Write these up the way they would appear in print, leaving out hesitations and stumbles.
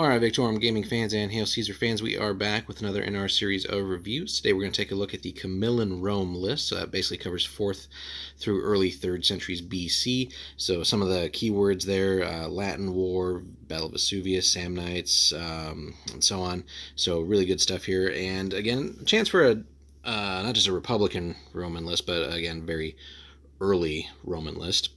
Alright, Victorum Gaming fans and Hail Caesar fans, we are back with another in our series of reviews. Today we're going to take a look at the Camillan Rome list. So that basically covers 4th through early 3rd centuries BC. So some of the keywords there, Latin War, Battle of Vesuvius, Samnites, and so on. So really good stuff here. And again, a chance for not just a Republican Roman list, but again, very early Roman list.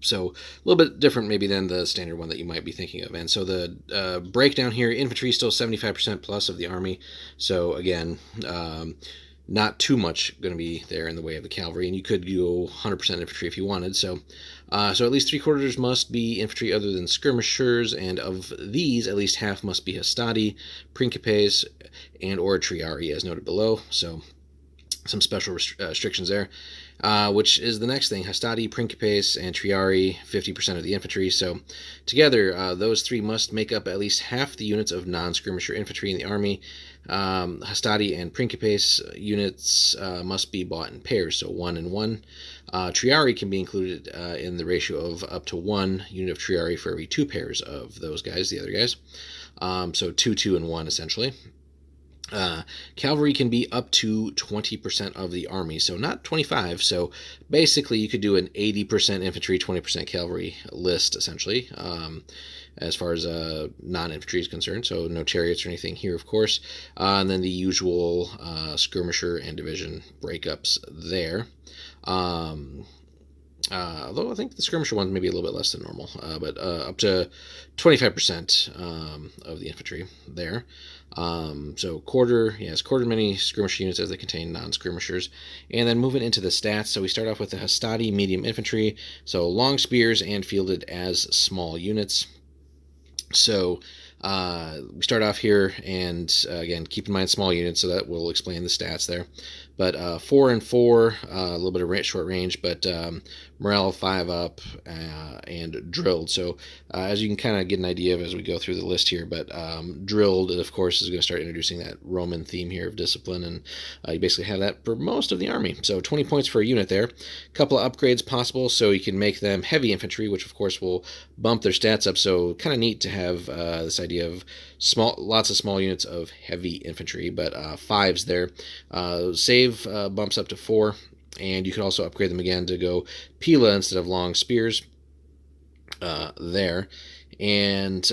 So a little bit different maybe than the standard one that you might be thinking of. And so the breakdown here, infantry still 75% plus of the army. So again, not too much going to be there in the way of the cavalry, and you could go 100% infantry if you wanted. So at least 3/4 must be infantry other than skirmishers, and of these, at least half must be hastati, principes, and or triarii, as noted below. So some special restrictions there. Which is the next thing. Hastati, Principes, and Triarii, 50% of the infantry. So together, those three must make up at least half the units of non-skirmisher infantry in the army. Hastati and Principes units must be bought in pairs, so 1 and 1. Triarii can be included in the ratio of up to 1 unit of Triarii for every 2 pairs of those guys, the other guys. So 2, 2, and 1, essentially. Cavalry can be up to 20% of the army, so not 25. So basically, you could do an 80% infantry, 20% cavalry list, essentially, as far as non-infantry is concerned. So no chariots or anything here, of course. And then the usual skirmisher and division breakups there. Although I think the skirmisher ones may be a little bit less than normal, but up to 25% of the infantry there. So quarter many skirmisher units as they contain non-skirmishers. And then moving into the stats, so we start off with the hastati medium infantry, so long spears and fielded as small units. So we start off here, and again, keep in mind small units, so that will explain the stats there. But 4 and 4, a little bit of short range, but morale 5 up and drilled. So as you can kind of get an idea of as we go through the list here, but drilled, of course, is going to start introducing that Roman theme here of discipline, and you basically have that for most of the army. So 20 points for a unit there. A couple of upgrades possible, so you can make them heavy infantry, which of course will bump their stats up. So kind of neat to have this idea of lots of small units of heavy infantry, but 5s there. Save bumps up to 4, and you can also upgrade them again to go pila instead of long spears there. And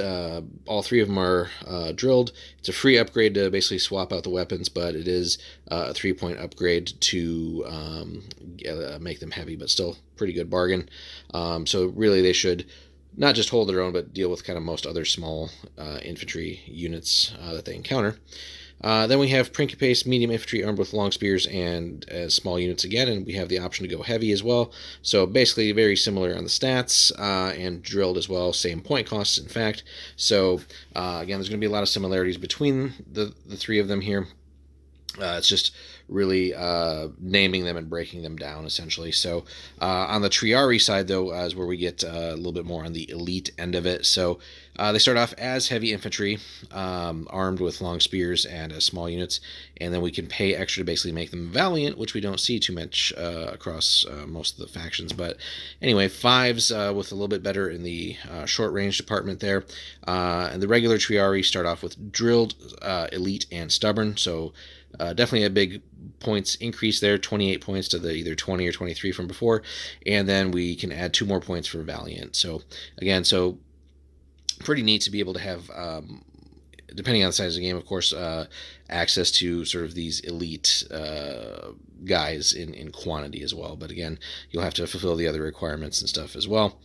all 3 of them are drilled. It's a free upgrade to basically swap out the weapons, but it is a 3-point upgrade to make them heavy, but still pretty good bargain. So really they should not just hold their own, but deal with kind of most other small infantry units that they encounter. Then we have Principes medium infantry armed with long spears and small units again, and we have the option to go heavy as well. So basically very similar on the stats, and drilled as well, same point costs in fact. So again, there's going to be a lot of similarities between the 3 of them here. It's just really naming them and breaking them down, essentially. So on the Triarii side, though, is where we get a little bit more on the elite end of it. So they start off as heavy infantry, armed with long spears and as small units, and then we can pay extra to basically make them valiant, which we don't see too much across most of the factions. But anyway, 5s with a little bit better in the short range department there. And the regular Triarii start off with drilled, elite, and stubborn. So definitely a big points increase there, 28 points to the either 20 or 23 from before, and then we can add 2 more points for valiant. So again, so pretty neat to be able to have, depending on the size of the game, of course, access to sort of these elite guys in quantity as well. But again, you'll have to fulfill the other requirements and stuff as well.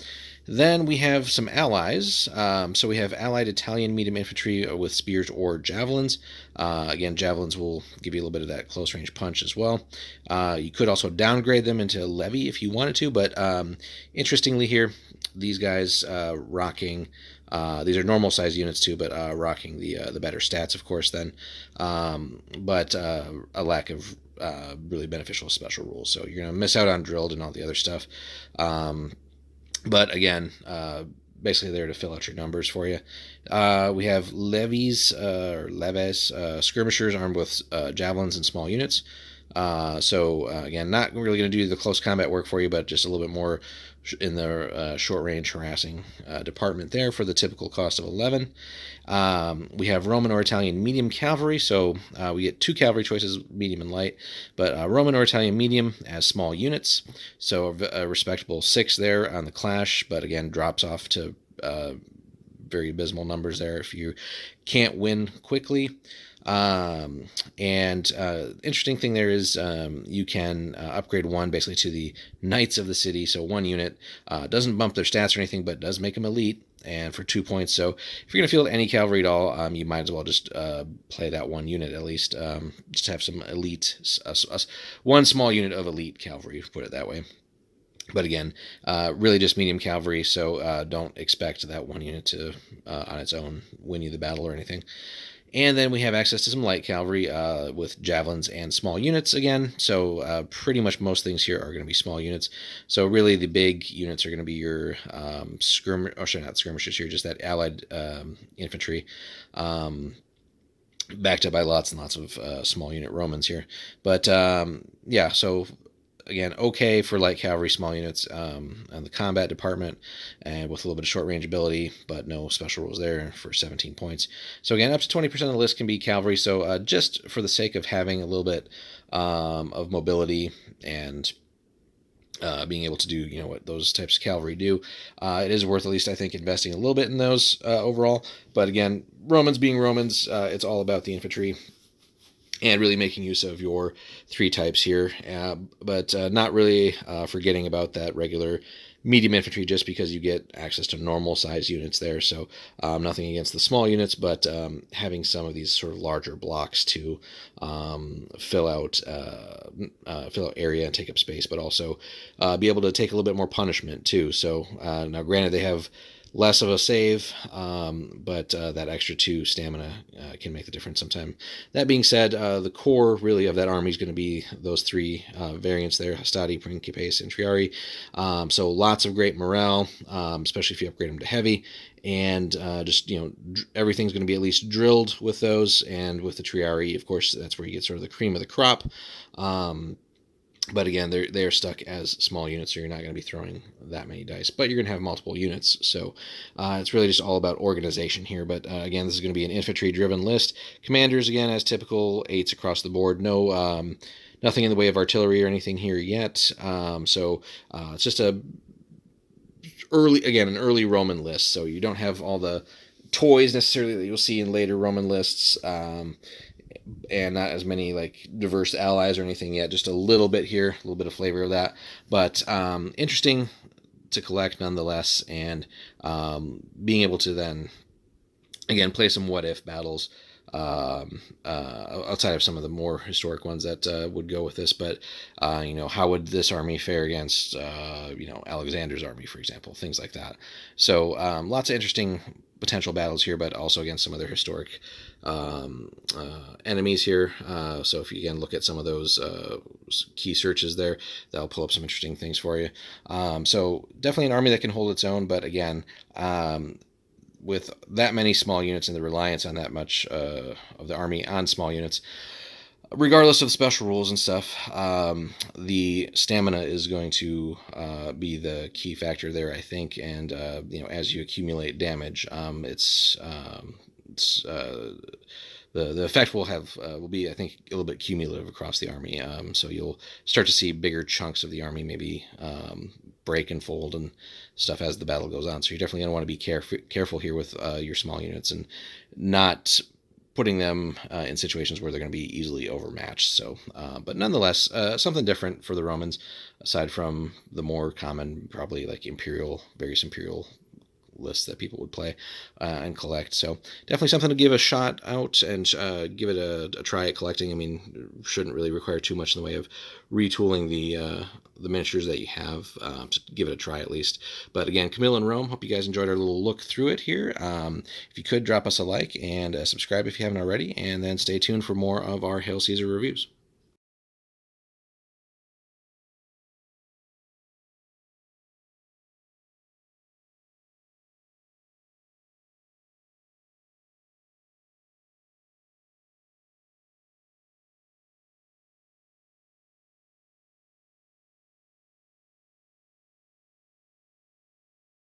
Then we have some allies. So we have allied Italian medium infantry with spears or javelins. Again, javelins will give you a little bit of that close range punch as well. You could also downgrade them into levy if you wanted to, but interestingly here, these guys rocking, these are normal size units too, but rocking the better stats, of course, then, but a lack of really beneficial special rules. So you're going to miss out on drilled and all the other stuff. But again, basically there to fill out your numbers for you. We have levies, or leves, skirmishers armed with javelins and small units. Again, not really going to do the close combat work for you, but just a little bit more in the short range harassing department there for the typical cost of 11. We have Roman or Italian medium cavalry, so we get 2 cavalry choices, medium and light, but Roman or Italian medium as small units, so a respectable 6 there on the clash, but again drops off to very abysmal numbers there if you can't win quickly. Interesting thing there is you can upgrade one basically to the Knights of the City, so 1 unit. Doesn't bump their stats or anything, but does make them elite, and for 2 points. So if you're going to field any cavalry at all, you might as well just play that 1 unit at least. Just have some elite, one small unit of elite cavalry, put it that way. But again, really just medium cavalry, so don't expect that 1 unit to, on its own, win you the battle or anything. And then we have access to some light cavalry with javelins and small units again. So pretty much most things here are going to be small units. So really the big units are going to be your not skirmishers here, just that allied infantry. Backed up by lots and lots of small unit Romans here. But yeah, so again, okay for light cavalry, small units on the combat department, and with a little bit of short range ability, but no special rules there for 17 points. So again, up to 20% of the list can be cavalry. So just for the sake of having a little bit of mobility and being able to do what those types of cavalry do, it is worth at least, I think, investing a little bit in those overall. But again, Romans being Romans, it's all about the infantry and really making use of your 3 types here, but not really forgetting about that regular medium infantry, just because you get access to normal size units there. So nothing against the small units, but having some of these sort of larger blocks to fill out area and take up space, but also be able to take a little bit more punishment too. So now granted, they have less of a save, but that extra 2 stamina can make the difference sometime. That being said, the core really of that army is going to be those 3 variants there: Hastati, Principes, and Triari. So lots of great morale, especially if you upgrade them to heavy. And just, everything's going to be at least drilled with those. And with the Triari, of course, that's where you get sort of the cream of the crop. But again, they're stuck as small units, so you're not going to be throwing that many dice. But you're going to have multiple units, so it's really just all about organization here. But again, this is going to be an infantry-driven list. Commanders, again, as typical, 8s across the board. No, nothing in the way of artillery or anything here yet. So it's just an early Roman list. So you don't have all the toys necessarily that you'll see in later Roman lists. And not as many like diverse allies or anything yet, just a little bit here, a little bit of flavor of that, but interesting to collect nonetheless, and being able to then again play some what if battles outside of some of the more historic ones that would go with this. But how would this army fare against Alexander's army, for example, things like that. So lots of interesting potential battles here, but also against some other historic enemies here. So if you again look at some of those key searches there, that'll pull up some interesting things for you. So definitely an army that can hold its own, but again, with that many small units and the reliance on that much of the army on small units, regardless of special rules and stuff, the stamina is going to be the key factor there, I think. And as you accumulate damage, the effect will be, I think, a little bit cumulative across the army. So you'll start to see bigger chunks of the army maybe break and fold and stuff as the battle goes on. So you're definitely going to want to be careful here with your small units and not putting them in situations where they're going to be easily overmatched. So, but nonetheless, something different for the Romans, aside from the more common, probably like various imperial lists that people would play and collect. So definitely something to give a shot out and give it a try at collecting. I mean, shouldn't really require too much in the way of retooling the miniatures that you have to give it a try at least. But again, Camillan Rome, hope you guys enjoyed our little look through it here. If you could, drop us a like and subscribe if you haven't already, and then stay tuned for more of our Hail Caesar reviews.